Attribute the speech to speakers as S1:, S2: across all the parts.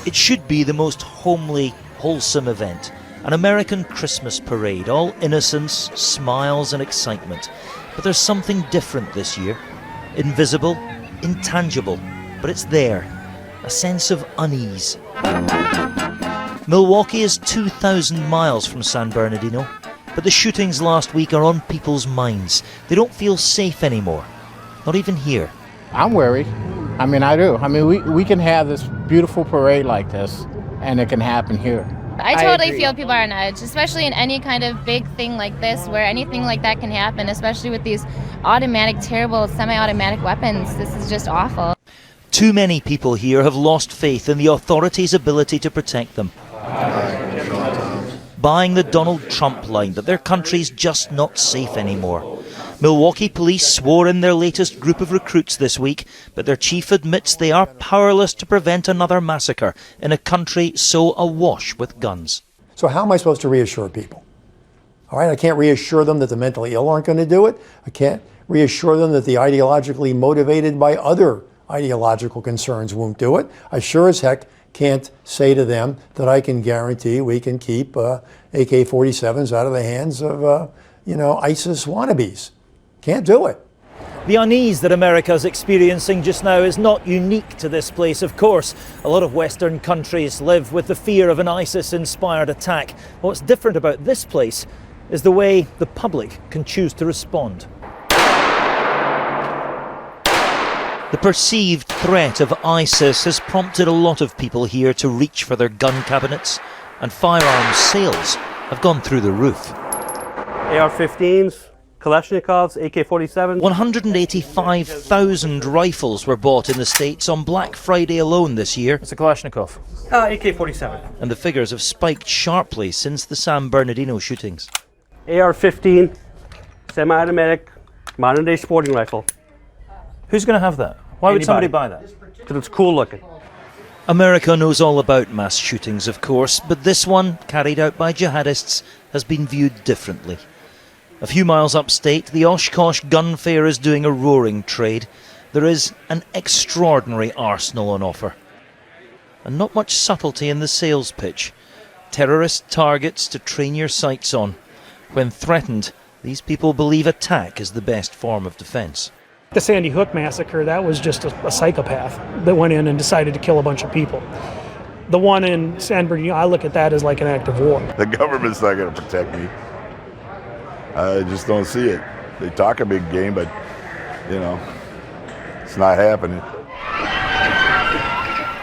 S1: It should be the most homely, wholesome event. An American Christmas parade, all innocence, smiles and excitement. But there's something different this year. Invisible, intangible, but it's there. A sense of unease. Milwaukee is 2,000 miles from San Bernardino, but the shootings last week are on people's minds. They don't feel safe anymore, not even here.
S2: I'm worried. I do. We can have this beautiful parade like this, and it can happen here.
S3: I totally feel people are on edge, especially in any kind of big thing like this, where anything like that can happen, especially with these automatic, terrible, semi-automatic weapons. This is just awful.
S1: Too many people here have lost faith in the authorities' ability to protect them. Buying the Donald Trump line that their country's just not safe anymore. Milwaukee police swore in their latest group of recruits this week, but their chief admits they are powerless to prevent another massacre in a country so awash with guns.
S4: So how am I supposed to reassure people? All right, I can't reassure them that the mentally ill aren't going to do it. I can't reassure them that the ideologically motivated by other ideological concerns won't do it. I sure as heck can't say to them that I can guarantee we can keep AK-47s out of the hands of, ISIS wannabes. Can't do it.
S1: The unease that America's experiencing just now is not unique to this place, of course. A lot of Western countries live with the fear of an ISIS-inspired attack. What's different about this place is the way the public can choose to respond. The perceived threat of ISIS has prompted a lot of people here to reach for their gun cabinets, and firearms sales have gone through the roof.
S5: AR-15s, Kalashnikovs, AK-47s.
S1: 185,000 rifles were bought in the States on Black Friday alone this year.
S5: It's a Kalashnikov. AK-47.
S1: And the figures have spiked sharply since the San Bernardino shootings.
S5: AR-15, semi-automatic, modern-day sporting rifle.
S1: Who's going to have that? Why would somebody buy that?
S5: Because it's cool looking.
S1: America knows all about mass shootings, of course, but this one, carried out by jihadists, has been viewed differently. A few miles upstate, the Oshkosh gun fair is doing a roaring trade. There is an extraordinary arsenal on offer. And not much subtlety in the sales pitch. Terrorist targets to train your sights on. When threatened, these people believe attack is the best form of defence.
S6: The Sandy Hook massacre, that was just a psychopath that went in and decided to kill a bunch of people. The one in San Bernardino, I look at that as like an act of war.
S7: The government's not going to protect me. I just don't see it. They talk a big game, but, it's not happening.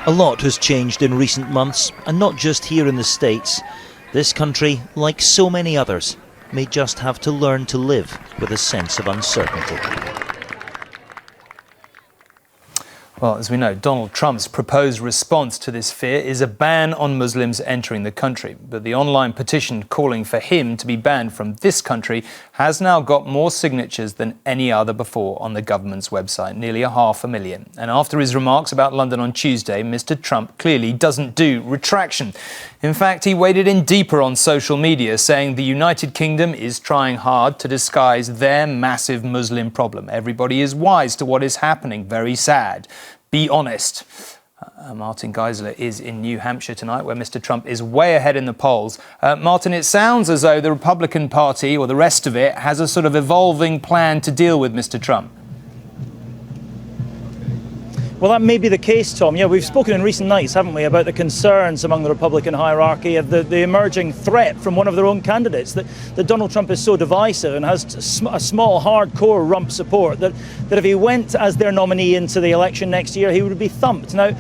S1: A lot has changed in recent months, and not just here in the States. This country, like so many others, may just have to learn to live with a sense of uncertainty.
S8: Well, as we know, Donald Trump's proposed response to this fear is a ban on Muslims entering the country. But the online petition calling for him to be banned from this country has now got more signatures than any other before on the government's website, nearly 500,000. And after his remarks about London on Tuesday, Mr. Trump clearly doesn't do retraction. In fact, he waded in deeper on social media, saying the United Kingdom is trying hard to disguise their massive Muslim problem. Everybody is wise to what is happening. Very sad. Be honest. Martin Geisler is in New Hampshire tonight, where Mr. Trump is way ahead in the polls. Martin, it sounds as though the Republican Party, or the rest of it, has a sort of evolving plan to deal with Mr. Trump.
S9: Well, that may be the case, Tom. Yeah, we've spoken in recent nights, haven't we, about the concerns among the Republican hierarchy of the emerging threat from one of their own candidates, that Donald Trump is so divisive and has a small, hardcore rump support that if he went as their nominee into the election next year, he would be thumped. Now,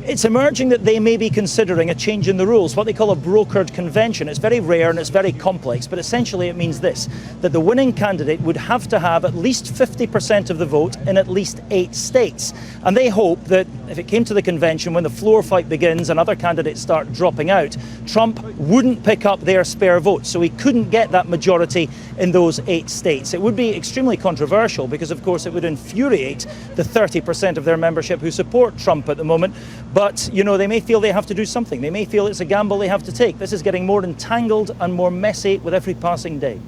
S9: it's emerging that they may be considering a change in the rules, what they call a brokered convention. It's very rare and it's very complex, but essentially it means this, that the winning candidate would have to have at least 50% of the vote in at least 8 states. And they hope that if it came to the convention, when the floor fight begins and other candidates start dropping out, Trump wouldn't pick up their spare votes, so he couldn't get that majority in those 8 states. It would be extremely controversial because, of course, it would infuriate the 30% of their membership who support Trump at the moment. But, they may feel they have to do something. They may feel it's a gamble they have to take. This is getting more entangled and more messy with every passing day.